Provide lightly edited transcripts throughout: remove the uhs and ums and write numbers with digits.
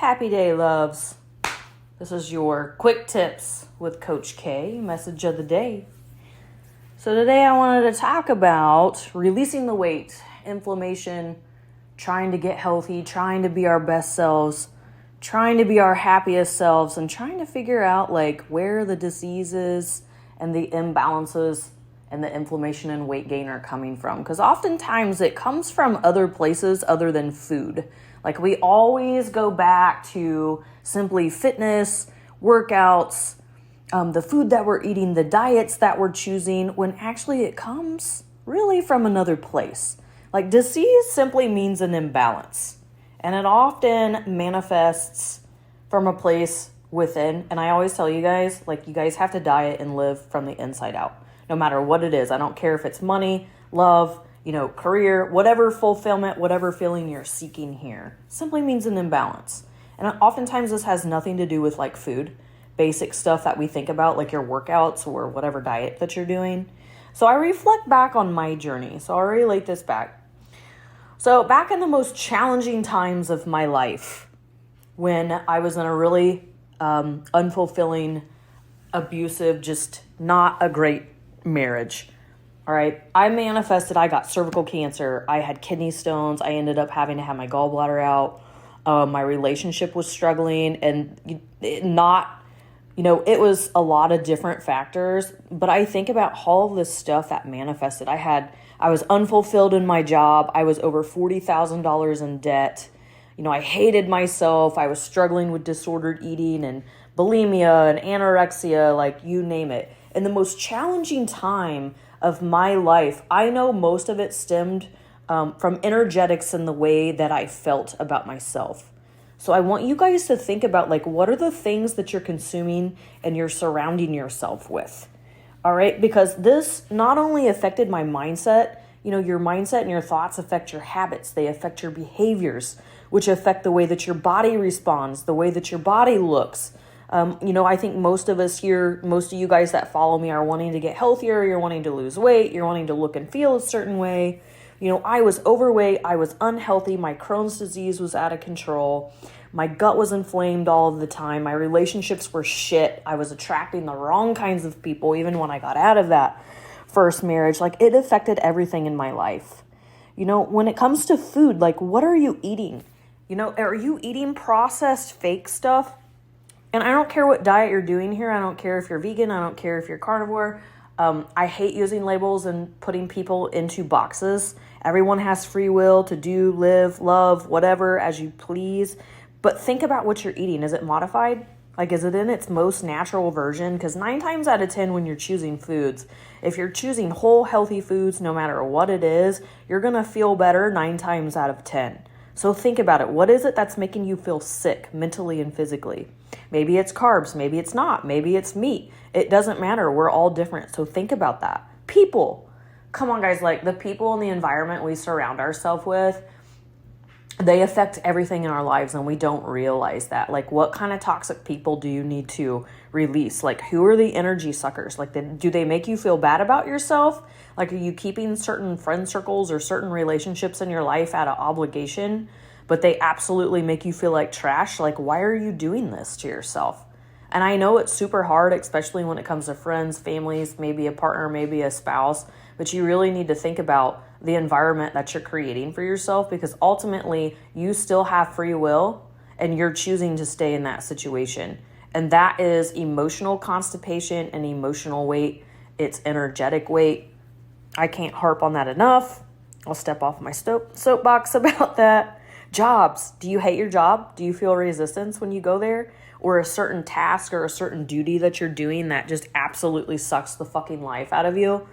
Happy day, loves. This is your quick tips with Coach K, message of the day. So today I wanted to talk about releasing the weight, inflammation, trying to get healthy, trying to be our best selves, trying to be our happiest selves, and trying to figure out where the diseases and the imbalances and the inflammation and weight gain are coming from. Because oftentimes it comes from other places other than food. We always go back to simply fitness, workouts, the food that we're eating, the diets that we're choosing, when actually it comes really from another place. Disease simply means an imbalance. And it often manifests from a place within. And I always tell you guys, you guys have to diet and live from the inside out. No matter what it is. I don't care if it's money, love, career, whatever fulfillment, whatever feeling you're seeking here. Simply means an imbalance. And oftentimes this has nothing to do with food, basic stuff that we think about, like your workouts or whatever diet that you're doing. So I reflect back on my journey. So I'll relate this back. So back in the most challenging times of my life, when I was in a really unfulfilling, abusive, just not a great marriage. All right. I manifested, I got cervical cancer. I had kidney stones. I ended up having to have my gallbladder out. My relationship was struggling and it was a lot of different factors, but I think about all of this stuff that manifested. I was unfulfilled in my job. I was over $40,000 in debt. I hated myself. I was struggling with disordered eating and bulimia and anorexia, you name it. In the most challenging time of my life, I know most of it stemmed from energetics and the way that I felt about myself. So I want you guys to think about what are the things that you're consuming and you're surrounding yourself with. All right, because this not only affected my mindset, your mindset and your thoughts affect your habits. They affect your behaviors, which affect the way that your body responds, the way that your body looks. I think most of us here, most of you guys that follow me are wanting to get healthier. You're wanting to lose weight. You're wanting to look and feel a certain way. I was overweight. I was unhealthy. My Crohn's disease was out of control. My gut was inflamed all of the time. My relationships were shit. I was attracting the wrong kinds of people, even when I got out of that first marriage. It affected everything in my life. When it comes to food, what are you eating? Are you eating processed fake stuff? And I don't care what diet you're doing here. I don't care if you're vegan. I don't care if you're carnivore. I hate using labels and putting people into boxes. Everyone has free will to do, live, love, whatever, as you please. But think about what you're eating. Is it modified? Is it in its most natural version? Because 9 times out of 10 when you're choosing foods, if you're choosing whole healthy foods, no matter what it is, you're going to feel better 9 times out of 10. So think about it. What is it that's making you feel sick mentally and physically? Maybe it's carbs. Maybe it's not. Maybe it's meat. It doesn't matter. We're all different. So think about that. People. Come on, guys. The people and the environment we surround ourselves with, they affect everything in our lives and we don't realize that. What kind of toxic people do you need to release? Who are the energy suckers? Do they make you feel bad about yourself? Are you keeping certain friend circles or certain relationships in your life out of obligation, but they absolutely make you feel like trash? Why are you doing this to yourself? And I know it's super hard, especially when it comes to friends, families, maybe a partner, maybe a spouse, but you really need to think about the environment that you're creating for yourself, because ultimately you still have free will and you're choosing to stay in that situation. And that is emotional constipation and emotional weight. It's energetic weight. I can't harp on that enough. I'll step off my soapbox about that. Jobs. Do you hate your job? Do you feel resistance when you go there? Or a certain task or a certain duty that you're doing that just absolutely sucks the fucking life out of you?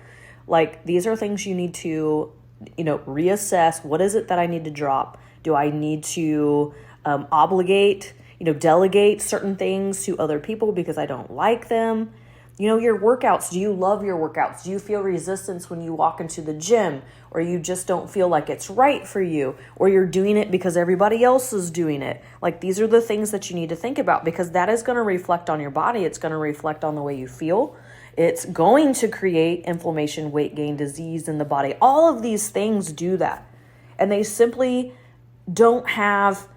These are things you need to, reassess. What is it that I need to drop? Do I need to obligate, delegate certain things to other people because I don't like them? Your workouts. Do you love your workouts? Do you feel resistance when you walk into the gym, or you just don't feel like it's right for you, or you're doing it because everybody else is doing it? These are the things that you need to think about, because that is going to reflect on your body. It's going to reflect on the way you feel. It's going to create inflammation, weight gain, disease in the body. All of these things do that. And they simply don't have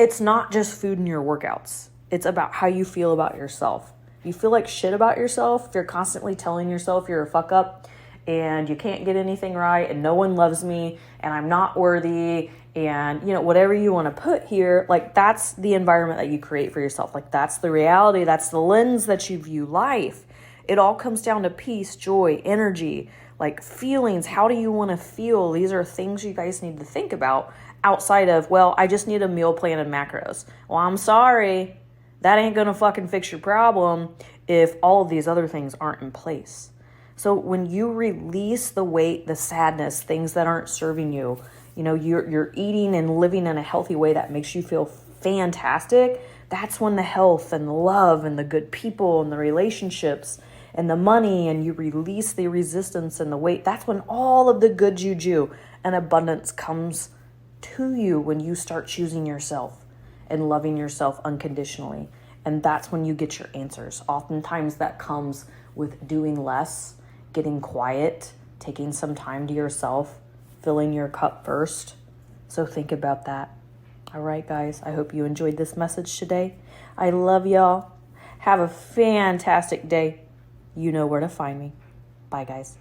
it's not just food in your workouts. It's about how you feel about yourself. You feel like shit about yourself if you're constantly telling yourself you're a fuck up and you can't get anything right and no one loves me and I'm not worthy and, whatever you want to put here, like that's the environment that you create for yourself. Like that's the reality. That's the lens that you view life. It all comes down to peace, joy, energy, like feelings. How do you want to feel? These are things you guys need to think about outside of, well, I just need a meal plan and macros. Well, I'm sorry. That ain't going to fucking fix your problem if all of these other things aren't in place. So when you release the weight, the sadness, things that aren't serving you, you're eating and living in a healthy way that makes you feel fantastic. That's when the health and the love and the good people and the relationships and the money, and you release the resistance and the weight. That's when all of the good juju and abundance comes to you, when you start choosing yourself and loving yourself unconditionally. And that's when you get your answers. Oftentimes that comes with doing less, getting quiet, taking some time to yourself, filling your cup first. So think about that. All right, guys, I hope you enjoyed this message today. I love y'all. Have a fantastic day. You know where to find me. Bye, guys.